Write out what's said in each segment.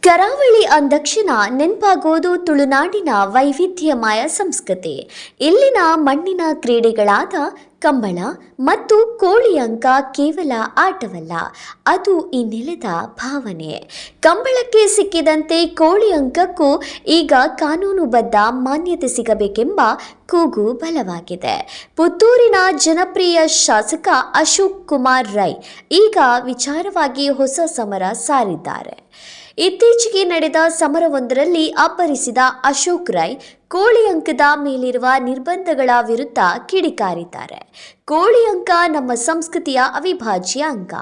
ಕರಾವಳಿ ಅಂದಕ್ಷಿಣ ನೆನಪಾಗೋದು ತುಳುನಾಡಿನ ವೈವಿಧ್ಯಮಯ ಸಂಸ್ಕೃತಿ. ಇಲ್ಲಿನ ಮಣ್ಣಿನ ಕ್ರೀಡೆಗಳಾದ ಕಂಬಳ ಮತ್ತು ಕೋಳಿ ಅಂಕ ಕೇವಲ ಆಟವಲ್ಲ, ಅದು ಈ ನೆಲದ ಭಾವನೆ. ಕಂಬಳಕ್ಕೆ ಸಿಕ್ಕಿದಂತೆ ಕೋಳಿ ಅಂಕಕ್ಕೂ ಈಗ ಕಾನೂನುಬದ್ಧ ಮಾನ್ಯತೆ ಸಿಗಬೇಕೆಂಬ ಕೂಗು ಬಲವಾಗಿದೆ. ಪುತ್ತೂರಿನ ಜನಪ್ರಿಯ ಶಾಸಕ ಅಶೋಕ್ ಕುಮಾರ್ ರೈ ಈಗ ವಿಚಾರವಾಗಿ ಹೊಸ ಸಮರ ಸಾರಿದ್ದಾರೆ. ಇತ್ತೀಚೆಗೆ ನಡೆದ ಸಮರವೊಂದರಲ್ಲಿ ಅಬ್ಬರಿಸಿದ ಅಶೋಕ್ ರೈ ಕೋಳಿ ಅಂಕದ ಮೇಲಿರುವ ನಿರ್ಬಂಧಗಳ ವಿರುದ್ಧ ಕಿಡಿಕಾರಿದ್ದಾರೆ. ಕೋಳಿ ಅಂಕ ನಮ್ಮ ಸಂಸ್ಕೃತಿಯ ಅವಿಭಾಜ್ಯ ಅಂಗ.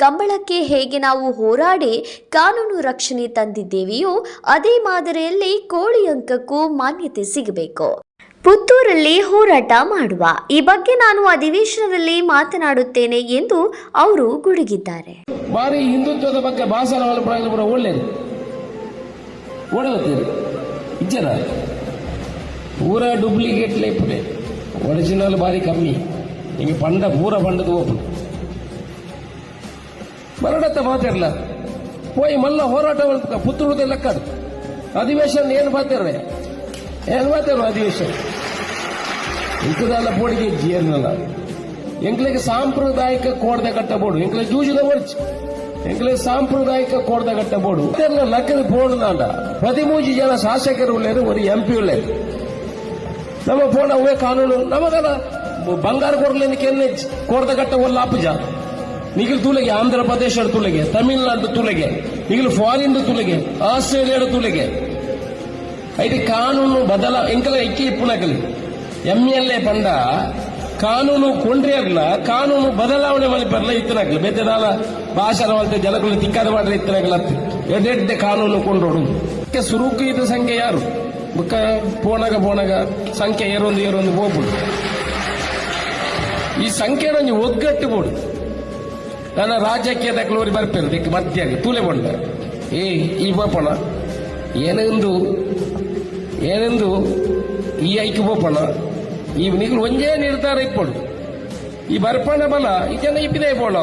ಕಂಬಳಕ್ಕೆ ಹೇಗೆ ನಾವು ಹೋರಾಡಿ ಕಾನೂನು ರಕ್ಷಣೆ ತಂದಿದ್ದೇವೆಯೋ ಅದೇ ಮಾದರಿಯಲ್ಲಿ ಕೋಳಿ ಅಂಕಕ್ಕೂ ಮಾನ್ಯತೆ ಸಿಗಬೇಕು. ಪುತ್ತೂರಲ್ಲಿ ಹೋರಾಟ ಮಾಡುವ ಈ ಬಗ್ಗೆ ನಾನು ಅಧಿವೇಶನದಲ್ಲಿ ಮಾತನಾಡುತ್ತೇನೆ ಎಂದು ಅವರು ಗುಡುಗಿದ್ದಾರೆ. ಬಾರಿ ಹಿಂದುತ್ವದ ಬಗ್ಗೆ ಭಾಷಣ ಒಳ್ಳೇದು ಒಳ್ಳೆದು ಇಜ್ಜರ ಪೂರ ಡೂಪ್ಲಿಕೇಟ್ ಲೇಪುಡೆ ಒರಿಜಿನಲ್ ಬಾರಿ ಕಮ್ಮಿ ಹಿಂಗೆ ಪಂಡ ಪೂರ ಪಂಡದು ಓಪು ಬರಡತ್ತ ಮಾತಾಡಲ್ಲ ಪೋಯಿ ಮಲ್ಲ ಹೋರಾಟ ಪುತ್ತೂರದ ಲೆಕ್ಕ ಅಧಿವೇಶನ ಏನು ಮಾತಾಡ್ರೆ ಅಧಿವೇಶನ ಇಂಕದಲ್ಲ ಬೋಡಿಗೆ ಜೀರ್ನಲ್ಲ ಎಂಕ್ಲೆಗೆ ಸಾಂಪ್ರದಾಯಿಕ ಕೋಡ್ದ ಕಟ್ಟ ಬೋಡು ಎಂಕ್ಲೆ ಜೂಜದ ವರ್ಚ್ ಎಂಕ್ಲೆ ಸಾಂಪ್ರದಾಯಿಕ ಕೋಡ್ದ ಕಟ್ಟ ಬೋಡು ಲಕ್ಕದ ಬೋಡುದಾಂಡ 13 ಜನ ಶಾಸಕರು ಉಳ್ಳೇರು ಒಂದು ಎಂಪಿ ಉಳ್ಳೇರು ನಮ್ಮ ಫೋನ್ ಅವೇ ಕಾನೂನು ನಮಗಲ್ಲ ಬಂಗಾರ ಕೊಡ್ಲಿಕ್ಕೆ ಕೋಡ್ದ ಕಟ್ಟ ಒಲ್ಲ ಅಪ್ಪಜ ನಿಗಿಲ್ ತುಲೆಗೆ ಆಂಧ್ರ ಪ್ರದೇಶ ತುಲೆಗೆ ತಮಿಳುನಾಡು ತುಲೆಗೆ ನಿಗಿಲ್ ಫಾರಿನ್ ತುಲೆಗೆ ಆಸ್ಟ್ರೇಲಿಯಾದ ತುಲೆಗೆ ಐದು ಕಾನೂನು ಬದಲ ಎಂಕಲ ಇಕ್ಕಿ ಇಪ್ಪುನಕಲಿ MLA ಪಂಡ ಕಾನೂನು ಕೊಂಡ್ರೆ ಆಗ್ಲ ಕಾನೂನು ಬದಲಾವಣೆ ಮಾಡಿ ಬರಲ ಇತ್ತನಾಗ್ಲ ಬೇತೆದಾಲ ಭಾಷಣ ಅಂತ ಜನಗಳು ತಿಕ್ಕಾದ ಮಾಡ್ರೆ ಇತ್ತನಾಗ್ಲ ಎಡ್ಡೆ ಕಾನೂನು ಕೊಂಡೋಡು ಸುರುಕು ಇದ್ದ ಸಂಖ್ಯೆ ಯಾರು ಬುಕ್ಕ ಪೋನಾಗ ಸಂಖ್ಯೆ ಏರೊಂದು ಹೋಗ್ಬಿಡು ಈ ಸಂಖ್ಯೆ ನಂಗೆ ಒಗ್ಗಟ್ಟು ಬೋಡು ನನ್ನ ರಾಜ್ಯಕ್ಕೆ ತಕ್ಲೋರಿ ಬರ್ಪೇರು ದಿಕ್ಕ ಮಧ್ಯಾಗಿ ತೂಲೆ ಬಂಡ ಈ ಬೋಪಣ ಏನೆಂದು ಈ ಐಕ್ಯ ಬೋಪಣ ಈ ನಿಗಳು ಒಂದೇ ನಿರ್ಧಾರ ಇಪ್ಪಡು ಈ ಬರ್ಪಣ ಬಲ ಇದನ್ನ ಇಪ್ಪಿದೆ ಬೋಳ